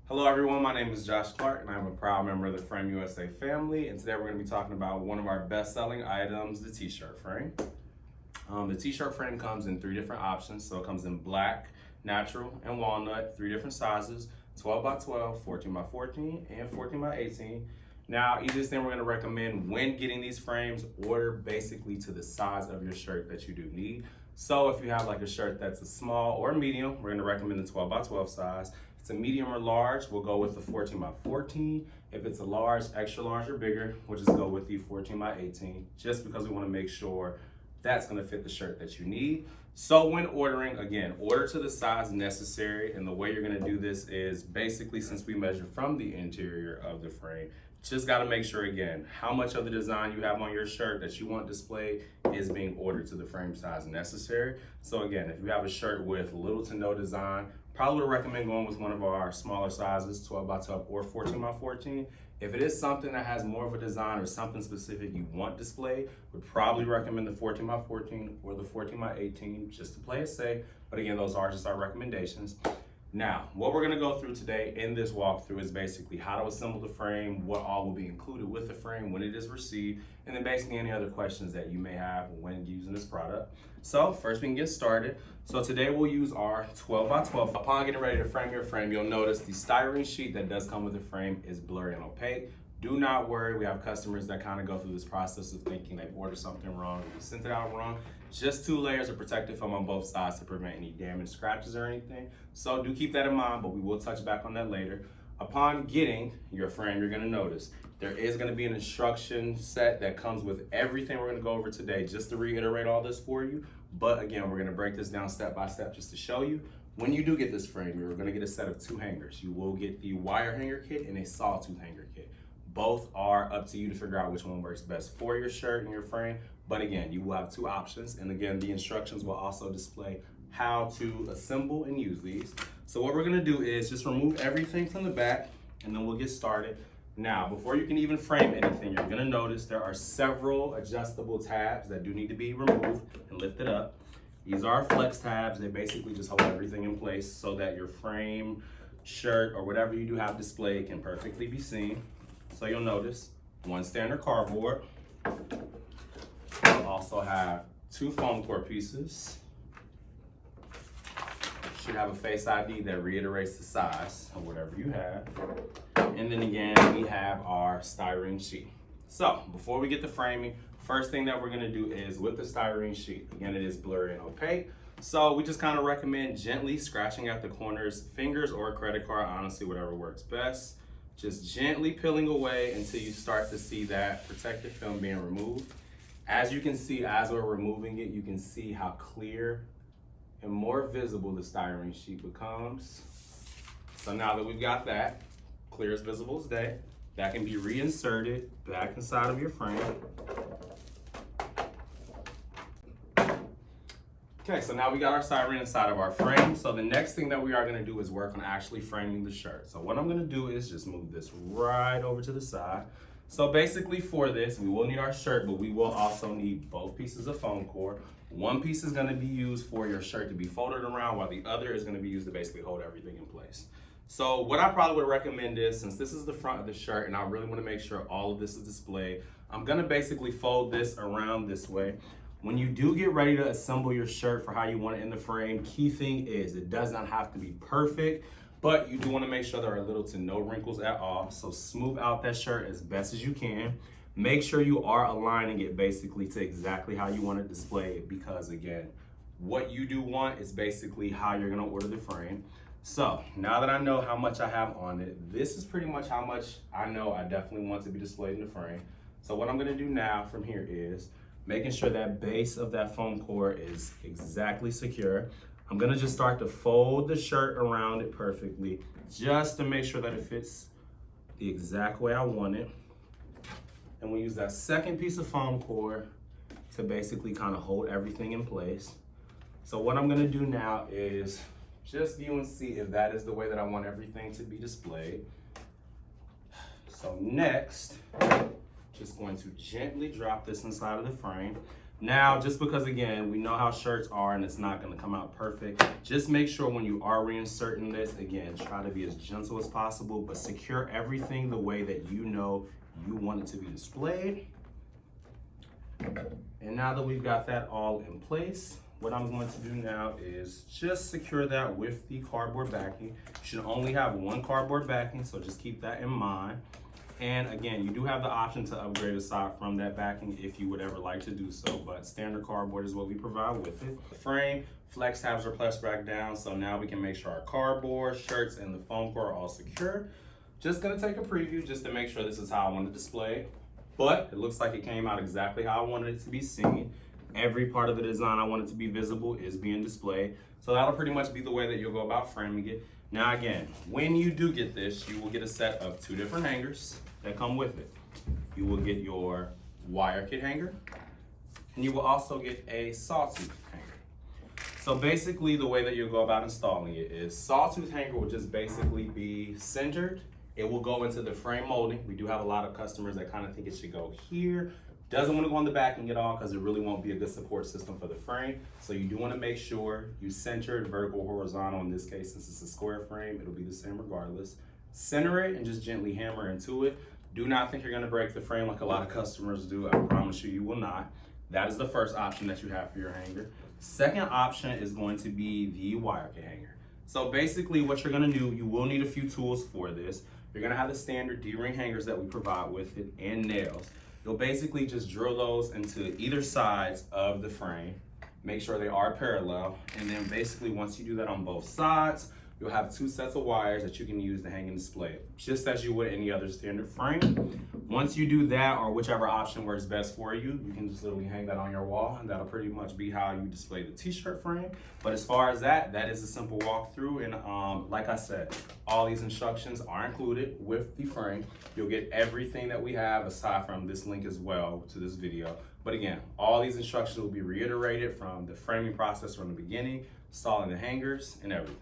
Hello everyone, my name is Josh Clark and I'm a proud member of the Frame USA family, and today we're going to be talking about one of our best-selling items, the t-shirt frame. The t-shirt frame comes in three different options. So it comes in black, natural, and walnut, three different sizes, 12 by 12, 14 by 14, and 14 by 18. Now, easiest thing we're going to recommend when getting these frames, order basically to the size of your shirt that you do need. So if you have like a shirt that's a small or medium, we're going to recommend the 12 by 12 size. If it's a medium or large, we'll go with the 14 by 14. If it's a large, extra large, or bigger, we'll just go with the 14 by 18, just because we want to make sure that's going to fit the shirt that you need. So when ordering, again, order to the size necessary, and the way you're going to do this is basically, since we measure from the interior of the frame, just got to make sure, again, how much of the design you have on your shirt that you want displayed is being ordered to the frame size necessary. So again, if you have a shirt with little to no design, probably would recommend going with one of our smaller sizes, 12 by 12 or 14 by 14. If it is something that has more of a design or something specific you want displayed, would probably recommend the 14 by 14 or the 14 by 18, just to play it safe. But again, those are just our recommendations. Now, what we're gonna go through today in this walkthrough is basically how to assemble the frame, what all will be included with the frame when it is received, and then basically any other questions that you may have when using this product. So first we can get started. So today we'll use our 12 by 12. Upon getting ready to frame your frame, you'll notice the styrene sheet that does come with the frame is blurry and opaque. Do not worry, we have customers that kind of go through this process of thinking they've ordered something wrong, we sent it out wrong. Just 2 layers of protective film on both sides to prevent any damage, scratches, or anything. So do keep that in mind, but we will touch back on that later. Upon getting your frame, you're gonna notice there is gonna be an instruction set that comes with everything we're gonna go over today, just to reiterate all this for you. But again, we're gonna break this down step by step just to show you. When you do get this frame, you're gonna get a set of 2 hangers. You will get the wire hanger kit and a sawtooth hanger kit. Both are up to you to figure out which one works best for your shirt and your frame. But again, you will have 2 options. And again, the instructions will also display how to assemble and use these. So what we're gonna do is just remove everything from the back and then we'll get started. Now, before you can even frame anything, you're gonna notice there are several adjustable tabs that do need to be removed and lifted up. These are flex tabs. They basically just hold everything in place so that your frame, shirt, or whatever you do have displayed can perfectly be seen. So you'll notice 1 standard cardboard. You'll also have 2 foam core pieces. Should have a face ID that reiterates the size of whatever you have. And then again, we have our styrene sheet. So before we get to framing, first thing that we're gonna do is with the styrene sheet, again, it is blurry and opaque. So we just kind of recommend gently scratching at the corners, fingers or a credit card, honestly, whatever works best. Just gently peeling away until you start to see that protective film being removed. As you can see, as we're removing it, you can see how clear and more visible the styrene sheet becomes. So now that we've got that, clear as visible as day, that can be reinserted back inside of your frame. Okay, so now we got our styrene inside of our frame. So the next thing that we are gonna do is work on actually framing the shirt. So what I'm gonna do is just move this right over to the side. So basically for this, we will need our shirt, but we will also need both pieces of foam core. 1 piece is gonna be used for your shirt to be folded around, while the other is gonna be used to basically hold everything in place. So what I probably would recommend is, since this is the front of the shirt and I really wanna make sure all of this is displayed, I'm gonna basically fold this around this way. When you do get ready to assemble your shirt for how you want it in the frame, key thing is it does not have to be perfect, but you do want to make sure there are little to no wrinkles at all. So smooth out that shirt as best as you can. Make sure you are aligning it basically to exactly how you want it displayed, because again, what you do want is basically how you're going to order the frame. So now that I know how much I have on it, this is pretty much how much I know I definitely want to be displayed in the frame. So what I'm going to do now from here is making sure that base of that foam core is exactly secure. I'm gonna just start to fold the shirt around it perfectly, just to make sure that it fits the exact way I want it. And we use that second piece of foam core to basically kind of hold everything in place. So what I'm gonna do now is just view and see if that is the way that I want everything to be displayed. So next, just going to gently drop this inside of the frame. Now, just because again, we know how shirts are and it's not gonna come out perfect, just make sure when you are reinserting this, again, try to be as gentle as possible, but secure everything the way that you know you want it to be displayed. And now that we've got that all in place, what I'm going to do now is just secure that with the cardboard backing. You should only have one cardboard backing, so just keep that in mind. And again, you do have the option to upgrade aside from that backing if you would ever like to do so, but standard cardboard is what we provide with it. The frame, flex tabs are pressed back down, so now we can make sure our cardboard, shirts, and the foam core are all secure. Just gonna take a preview just to make sure this is how I want to display, but it looks like it came out exactly how I wanted it to be seen. Every part of the design I want it to be visible is being displayed. So that'll pretty much be the way that you'll go about framing it. Now again, when you do get this, you will get a set of 2 different hangers that come with it. You will get your wire kit hanger, and you will also get a sawtooth hanger. So basically the way that you'll go about installing it is sawtooth hanger will just basically be centered. It will go into the frame molding. We do have a lot of customers that kind of think it should go here. Doesn't want to go on the backing at all because it really won't be a good support system for the frame. So you do want to make sure you center it vertical, horizontal. In this case, since it's a square frame, it'll be the same regardless. Center it and just gently hammer into it. Do not think you're going to break the frame like a lot of customers do. I promise you, you will not. That is the first option that you have for your hanger. Second option is going to be the wire kit hanger. So basically what you're going to do, you will need a few tools for this. You're going to have the standard D-ring hangers that we provide with it and nails. You'll basically just drill those into either sides of the frame. Make sure they are parallel. And then basically once you do that on both sides, you'll have 2 sets of wires that you can use to hang and display it, just as you would any other standard frame. Once you do that, or whichever option works best for you, you can just literally hang that on your wall, and that'll pretty much be how you display the t-shirt frame. But as far as that is a simple walkthrough. And like I said, all these instructions are included with the frame. You'll get everything that we have aside from this link as well to this video. But again, all these instructions will be reiterated from the framing process from the beginning, installing the hangers and everything.